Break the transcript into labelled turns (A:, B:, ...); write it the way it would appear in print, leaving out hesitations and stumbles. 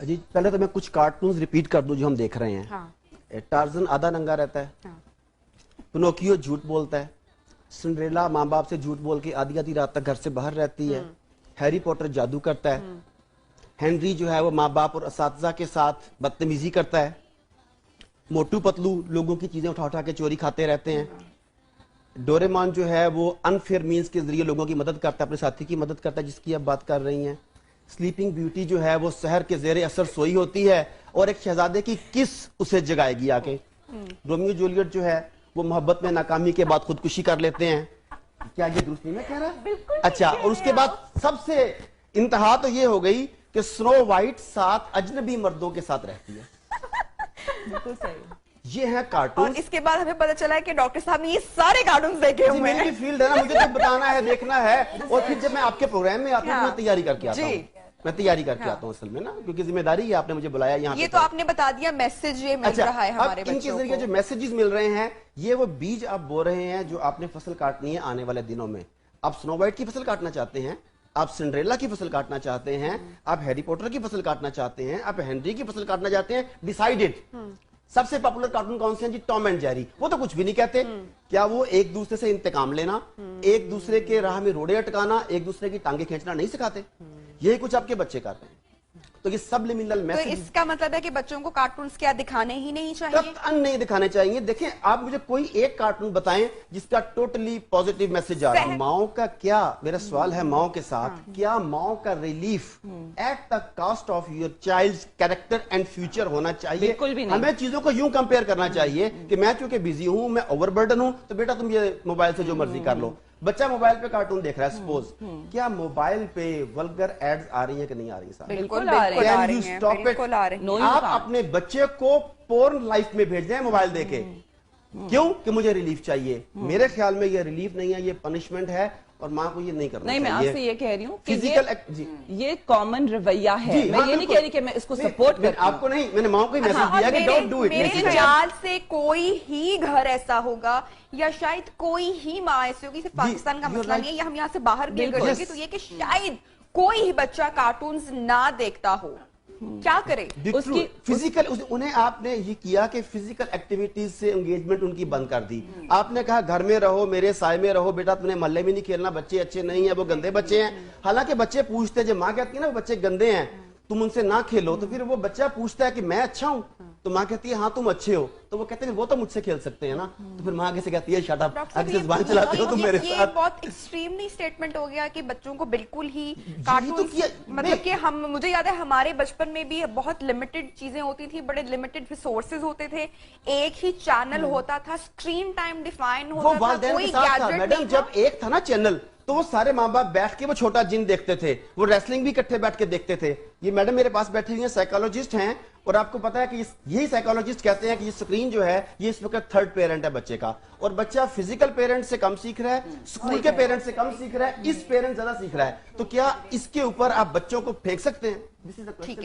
A: जी पहले तो मैं कुछ कार्टून्स रिपीट कर दूं जो हम देख रहे हैं।
B: हाँ।
A: टार्जन आधा नंगा रहता है।
B: हाँ।
A: पिनोकियो झूठ बोलता है। सिंड्रेला माँ बाप से झूठ बोल के आधी आधी रात तक घर से बाहर रहती है। हैरी पॉटर जादू करता है। हेनरी जो है वो माँ बाप और असातिज़ा के साथ बदतमीजी करता है। मोटू पतलू लोगों की चीजें उठा उठा के चोरी खाते रहते हैं। डोरेमोन जो है वो अनफेयर मीन्स के जरिए लोगों की मदद करता है, अपने साथी की मदद करता है, जिसकी आप बात कर रही हैं। स्लीपिंग ब्यूटी जो है वो शहर के जेरे असर सोई होती है और एक शहजादे की किस उसे जगाएगी आके। रोमियो जूलियट जो है वो मोहब्बत में नाकामी के बाद खुदकुशी कर लेते हैं। क्या ये दुरुस्त नहीं मैं कह रहा? अच्छा, और उसके बाद सबसे इंतहा तो ये हो गई कि स्नो वाइट 7 अजनबी मर्दों के साथ रहती है।
B: बिल्कुल सही।
A: ये है कार्टून।
B: और इसके बाद हमें पता चला है कि डॉक्टर साहब ने ये सारे कार्टून देखे हुए हैं।
A: मेरी फील्ड है ना, मुझे तो बताना है, देखना है। और फिर जब मैं आपके प्रोग्राम में आता हूँ मैं तैयारी करके आता हूँ। मैं तैयारी करके आता हूँ असल में ना, क्योंकि जिम्मेदारी है, आपने मुझे बुलाया यहाँ।
B: ये तो आपने बता दिया, मैसेज ये मिल रहा है हमारे बच्चों को।
A: इनके जरिए जो मैसेजेस मिल रहे हैं ये वो बीज आप बो रहे हैं जो आपने फसल काटनी है आने वाले दिनों में। आप स्नो वाइट की फसल काटना चाहते हैं, आप सिंड्रेला की फसल काटना चाहते हैं, आप हैरी पॉटर की फसल काटना चाहते हैं, आप हेनरी की फसल काटना चाहते हैं, डिसाइडेड। सबसे पॉपुलर कार्टून कौन से हैं जी? Tom and Jerry. वो तो कुछ भी नहीं कहते। क्या वो एक दूसरे से इंतकाम लेना, एक दूसरे के राह में रोड़े अटकाना, एक दूसरे की टांगे खींचना नहीं सिखाते? यही कुछ आपके बच्चे कर रहे हैं। तो ये सबलिमिनल मैसेज।
B: तो इसका मतलब है कि बच्चों को कार्टून्स क्या दिखाने ही नहीं चाहिए?
A: कतई नहीं दिखाने चाहिए। देखें, आप मुझे कोई एक कार्टून बताएं जिसका टोटली पॉजिटिव मैसेज आ रहा है। माओ का क्या, मेरा सवाल है माओ के साथ, क्या माओ का relief at the cost of your child character and future होना चाहिए?
C: बिल्कुल भी नहीं।
A: हमें चीजों को यूं कंपेयर करना चाहिए कि मैं चूंकि बिजी हूं, मैं ओवरबर्डन हूं, तो बेटा तुम ये मोबाइल से जो मर्जी कर लो। बच्चा मोबाइल पे कार्टून देख रहा है सपोज, क्या मोबाइल पे वल्गर एड्स आ रही हैं कि नहीं आ रही?
B: बिल्कुल आ रही हैं।
A: बिल्कुल आ रही हैं। आप अपने बच्चे को पोर्न लाइफ में भेज दें मोबाइल देके, क्यों? कि मुझे रिलीफ चाहिए। मेरे ख्याल में ये रिलीफ नहीं है, ये पनिशमेंट है और माँ को ये नहीं करना चाहिए।
C: नहीं, मैं आपसे ये कह रही हूँ
A: कि
C: ये कॉमन रवैया है। मैं ये नहीं कह रही कि मैं इसको सपोर्ट करती हूँ।
A: आपको नहीं, मैंने माँ को ही मैसेज दिया कि डोंट डू इट।
B: मेरे ख्याल से कोई ही घर ऐसा होगा या शायद कोई ही माँ ऐसी होगी, सिर्फ पाकिस्तान का मसला नहीं है, या हम यहाँ से बाहर भी अगर देखें तो ये कि शायद कोई ही बच्चा कार्टून्स ना देखता हो। क्या करे
A: उसकी फिजिकल, उन्हें आपने ये किया कि फिजिकल एक्टिविटीज से एंगेजमेंट उनकी बंद कर दी। आपने कहा घर में रहो, मेरे साय में रहो, बेटा तुमने मोहल्ले में नहीं खेलना, बच्चे अच्छे नहीं है, वो गंदे बच्चे हैं। हालांकि बच्चे पूछते, जब माँ कहती है ना वो बच्चे गंदे हैं तुम उनसे ना खेलो, तो फिर वो बच्चा पूछता है कि मैं अच्छा हूं, तो माँ कहती है हाँ तुम अच्छे हो, तो वो कहते हैं वो तो मुझसे खेल सकते हैं ना। तो फिर माँ कैसे कहती है शट अप, आगे जुबान चलाते हो तुम मेरे साथ।
B: ये बहुत एक्सट्रीमली स्टेटमेंट हो गया कि बच्चों को बिल्कुल ही कार्टून, मतलब कि हम, मुझे याद है हमारे बचपन में भी बहुत लिमिटेड चीजें होती थी, बड़े लिमिटेड रिसोर्सेज होते थे, एक ही चैनल होता था, स्क्रीन टाइम डिफाइन होता था, कोई गैजेट
A: मैडम जब एक था ना चैनल, तो वो सारे माँ बाप बैठ के वो छोटा जिन देखते थे, वो रेसलिंग भी इकट्ठे बैठ के देखते थे। ये मैडम मेरे पास बैठी हुई हैं, साइकोलॉजिस्ट हैं, और आपको पता है कि यही साइकोलॉजिस्ट कहते हैं कि ये स्क्रीन जो है ये इस वक्त थर्ड पेरेंट है बच्चे का, और बच्चा फिजिकल पेरेंट से कम सीख रहा है, स्कूल के पेरेंट से कम सीख रहा है, इस पेरेंट ज्यादा सीख रहा है। तो क्या इसके ऊपर आप बच्चों को फेंक सकते हैं? This is the question.